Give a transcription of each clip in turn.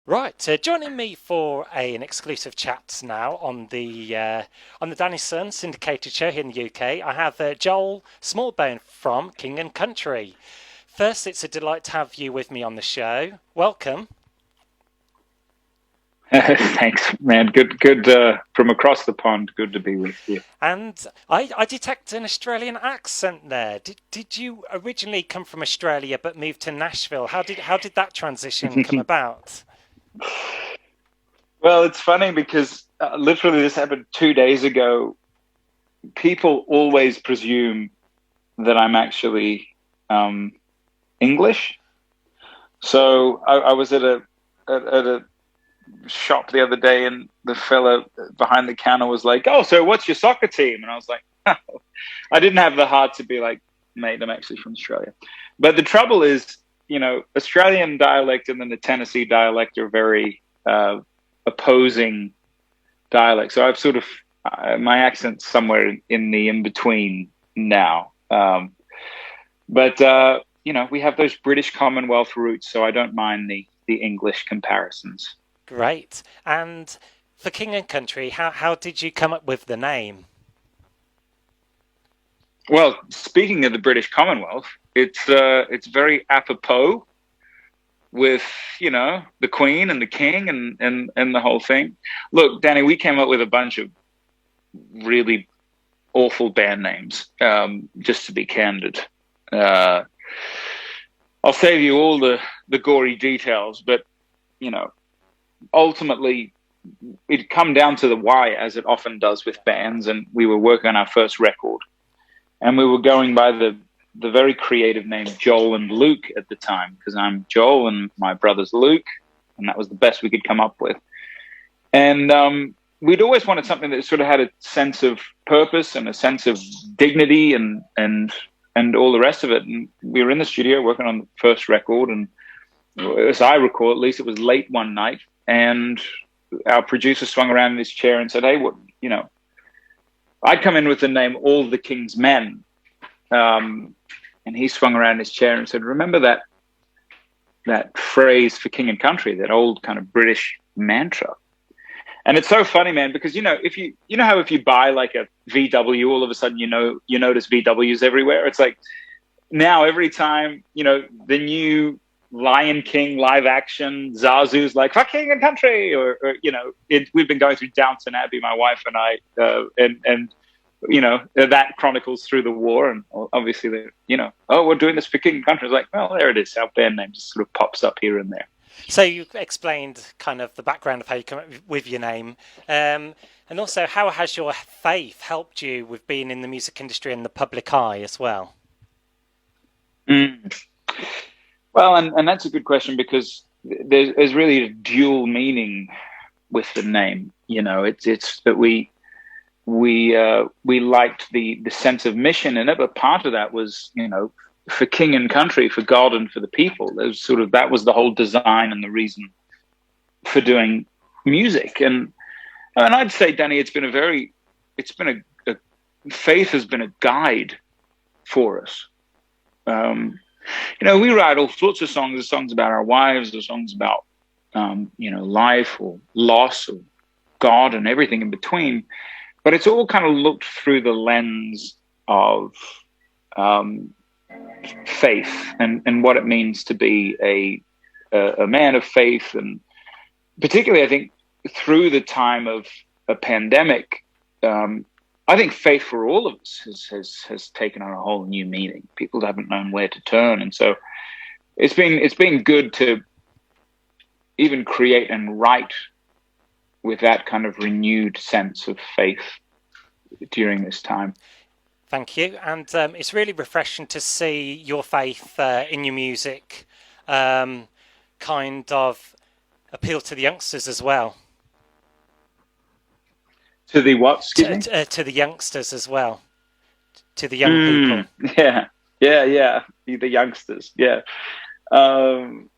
Right, joining me for an exclusive chat now on the Danny Sun syndicated show here in the UK, I have Joel Smallbone from King and Country. First, it's a delight to have you with me on the show. Welcome. Thanks, man. Good. From across the pond. Good to be with you. And I detect an Australian accent there. Did you originally come from Australia but moved to Nashville? How did that transition come about? Well, it's funny because literally this happened 2 days ago. People always presume that I'm actually um, English. So I was at a shop the other day, and the fella behind the counter was like, "Oh, so what's your soccer team?" And I was like, I didn't have the heart to be like, "Mate, I'm actually from Australia." But the trouble is, Australian dialect and then the Tennessee dialect are very opposing dialects. So I've sort of my accent's somewhere in the in between now. But we have those British Commonwealth roots, so I don't mind the English comparisons. Great. And for King and Country, how did you come up with the name? Well, speaking of the British Commonwealth, it's very apropos with the Queen and the King and the whole thing. Look, Danny, we came up with a bunch of really awful band names. Just to be candid, uh, I'll save you all the gory details, but you know, ultimately, it come down to the why, as it often does with bands. And we were working on our first record, and we were going by the very creative name Joel and Luke at the time, because I'm Joel and my brother's Luke, and that was the best we could come up with. And we'd always wanted something that sort of had a sense of purpose and a sense of dignity and all the rest of it. And we were in the studio working on the first record, and as I recall, at least it was late one night, and our producer swung around in his chair and said, "Hey, I'd come in with the name All the King's Men." And he swung around in his chair and said, "Remember that phrase for king and country, that old kind of British mantra?" And it's so funny, man, because if you know how if you buy like a VW, all of a sudden you notice VWs everywhere. It's like now every time the new Lion King live action, Zazu's like "for king and country," we've been going through Downton Abbey, my wife and I, and that chronicles through the war, and obviously oh, we're doing this for king and country. It's like, well, there it is. Our band name just sort of pops up here and there. So you explained kind of the background of how you come up with your name, and also how has your faith helped you with being in the music industry and the public eye as well? Mm. Well, and that's a good question, because there's really a dual meaning with the name. It's that we liked the sense of mission in it, but part of that was for king and country, for God and for the people. That was the whole design and the reason for doing music. And I'd say, Danny, it's been a faith has been a guide for us. We write all sorts of songs about our wives, or songs about life or loss or God and everything in between. But it's all kind of looked through the lens of faith and what it means to be a man of faith. And particularly, I think, through the time of a pandemic, I think faith for all of us has taken on a whole new meaning. People haven't known where to turn, and so it's been good to even create and write with that kind of renewed sense of faith during this time. Thank you, and it's really refreshing to see your faith in your music, kind of appeal to the youngsters as well. To the what? Excuse me. To the youngsters as well, to the young people. Mm, yeah. The youngsters, yeah. Um,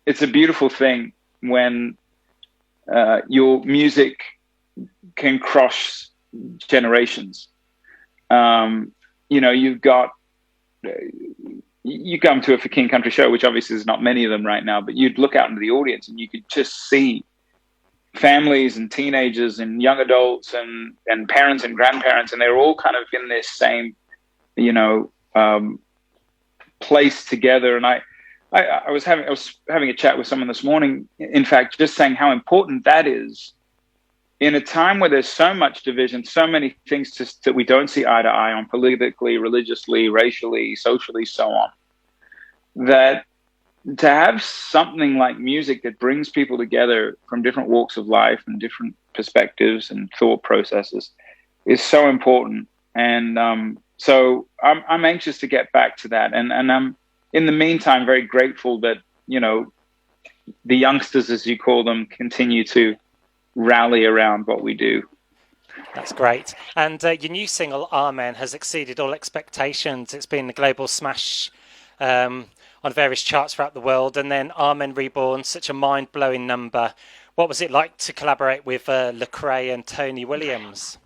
it's a beautiful thing when your music can cross generations. You've got you come to a For King Country show, which obviously there's not many of them right now, but you'd look out into the audience and you could just see families and teenagers and young adults and parents and grandparents, and they're all kind of in this same, you know, place together. And I was having a chat with someone this morning, in fact, just saying how important that is in a time where there's so much division, so many things that we don't see eye to eye on, politically, religiously, racially, socially, so on, that to have something like music that brings people together from different walks of life and different perspectives and thought processes is so important. And so I'm anxious to get back to that. And I'm, in the meantime, very grateful that, you know, the youngsters, as you call them, continue to rally around what we do. That's great. And your new single, Amen, has exceeded all expectations. It's been a global smash on various charts throughout the world. And then Amen Reborn, such a mind-blowing number. What was it like to collaborate with Lecrae and Tony Williams?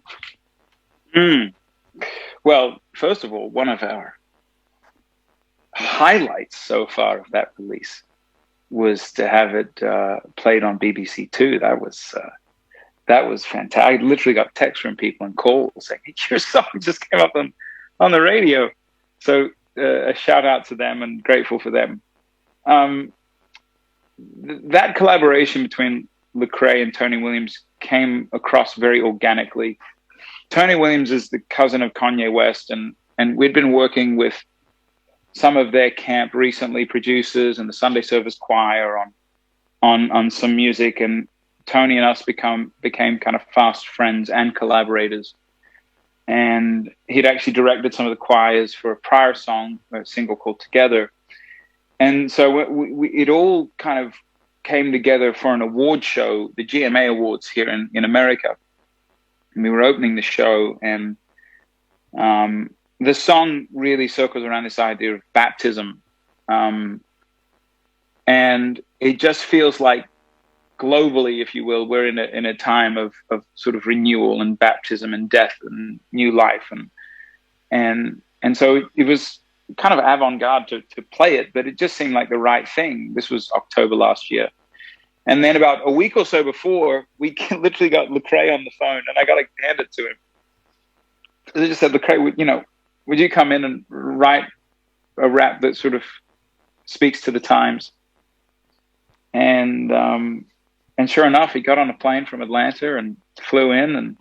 Well, first of all, one of our highlights so far of that release was to have it played on BBC Two. That was fantastic. I literally got texts from people and calls saying, hey, your song just came up on the radio. So a shout out to them and grateful for them. That collaboration between Lecrae and Tony Williams came across very organically. Tony Williams is the cousin of Kanye West, and we'd been working with some of their camp recently, producers and the Sunday Service Choir on some music, and Tony and us became kind of fast friends and collaborators. And he'd actually directed some of the choirs for a prior song, a single called Together. And so it all kind of came together for an award show, the GMA Awards here in America. And we were opening the show, and the song really circles around this idea of baptism. And it just feels like globally, if you will, we're in a time of sort of renewal and baptism and death and new life. And so it was kind of avant-garde to play it, but it just seemed like the right thing. This was October last year. And then about a week or so before, we literally got Lecrae on the phone, and I got to hand it to him. They just said, Lecrae, would you come in and write a rap that sort of speaks to the times? And sure enough, he got on a plane from Atlanta and flew in, and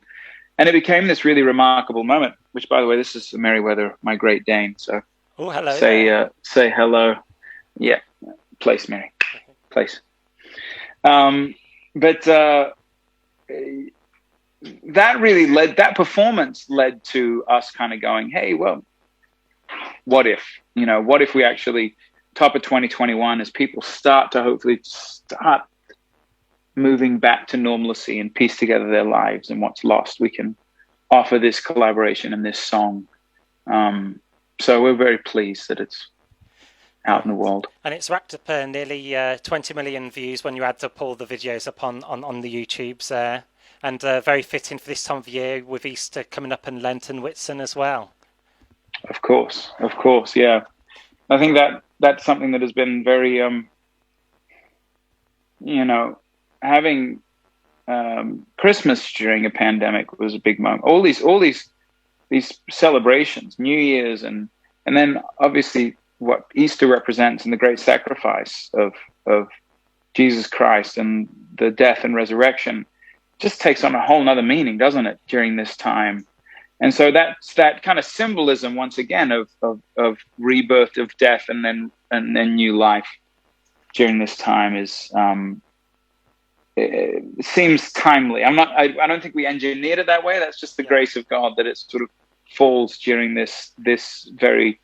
it became this really remarkable moment. Which, by the way, this is Merriweather, my Great Dane. So, hello. Say hello. Yeah, place, Mary, place. But that performance led to us kind of going, hey, well, what if we actually top of 2021 as people start to hopefully start moving back to normalcy and piece together their lives and what's lost, we can offer this collaboration and this song. So we're very pleased that it's out in the world. And it's racked up nearly 20 million views when you add up all the videos up on the YouTubes there. And very fitting for this time of year with Easter coming up and Lent and Whitsun as well. Of course, yeah. I think that's something that has been very, having Christmas during a pandemic was a big moment. All these celebrations, New Year's, and then obviously what Easter represents and the great sacrifice of Jesus Christ and the death and resurrection just takes on a whole nother meaning, doesn't it, during this time? And so that's that kind of symbolism once again of rebirth, of death, and then new life during this time is it seems timely. I don't think we engineered it that way. That's just the grace of God that it sort of falls during this very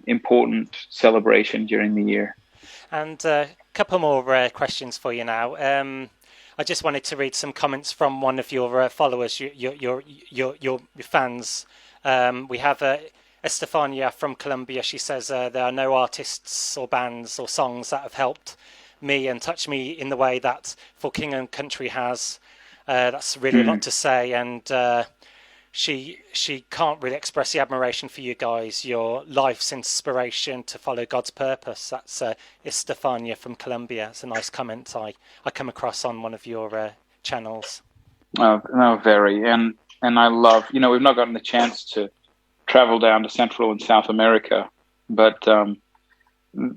important celebration during the year. And a couple more questions for you now. I just wanted to read some comments from one of your followers, your fans. We have Estefania from Colombia. She says there are no artists or bands or songs that have helped me and touched me in the way that For King and Country has. That's really a lot to say. And she can't really express the admiration for you guys, your life's inspiration to follow God's purpose. That's Estefania from Colombia. It's a nice comment I come across on one of your channels. Oh, no, very. And I love, we've not gotten the chance to travel down to Central and South America, but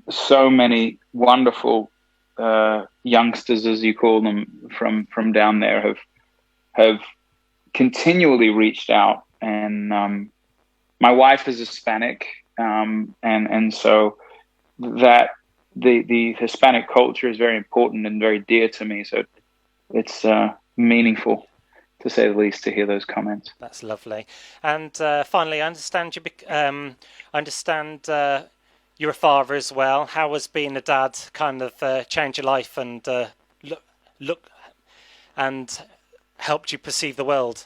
so many wonderful youngsters, as you call them, from down there have continually reached out. And my wife is Hispanic, and so that the Hispanic culture is very important and very dear to me. So it's meaningful, to say the least, to hear those comments. That's lovely. And finally, I understand you're a father as well. How has being a dad kind of changed your life and look and helped you perceive the world?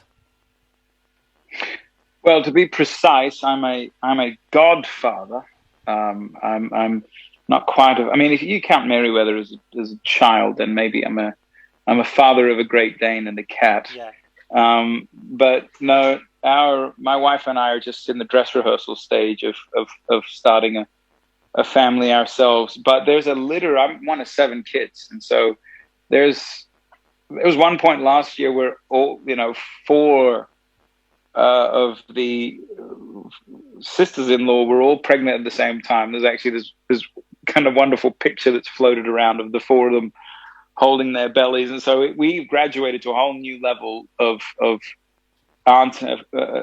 Well, to be precise, I'm a godfather. I'm not quite. I mean, if you count Meriwether as a child, then maybe I'm a father of a Great Dane and a cat. Yeah. But no, my wife and I are just in the dress rehearsal stage of starting a family ourselves. But there's a litter. I'm one of 7 kids, and so there was one point last year where 4 of the sisters-in-law were all pregnant at the same time. There's actually this kind of wonderful picture that's floated around of the 4 of them holding their bellies, and so we've graduated to a whole new level of aunt.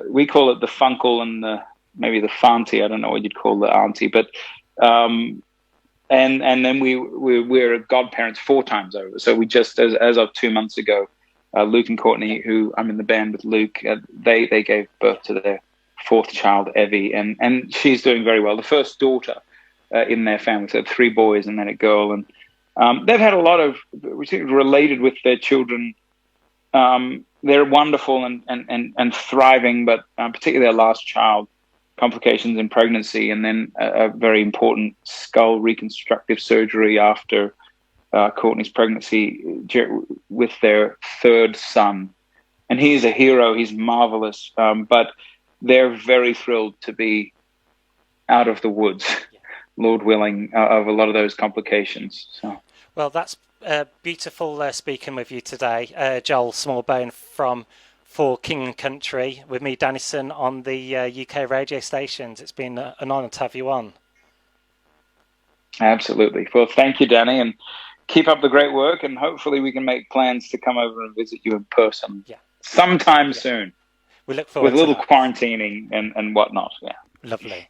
We call it the funkle and maybe the fanti. I don't know what you'd call the auntie, but and then we're godparents 4 times over. So we just as of 2 months ago, Luke and Courtney, who I'm in the band with Luke, they gave birth to their 4th child, Evie, and she's doing very well. The first daughter in their family, so 3 boys and then a girl, and they've had a lot of related with their children. They're wonderful and thriving, but particularly their last child, complications in pregnancy, and then a very important skull reconstructive surgery after Courtney's pregnancy with their 3rd son. And he is a hero. He's marvelous. But they're very thrilled to be out of the woods, Lord willing, of a lot of those complications. So. Well, that's beautiful speaking with you today, Joel Smallbone for King and Country, with me, Dennison, on the UK radio stations. It's been an honour to have you on. Absolutely. Well, thank you, Danny, and keep up the great work, and hopefully we can make plans to come over and visit you in person sometime soon. We look forward with a little to that. quarantining and whatnot. Yeah. Lovely.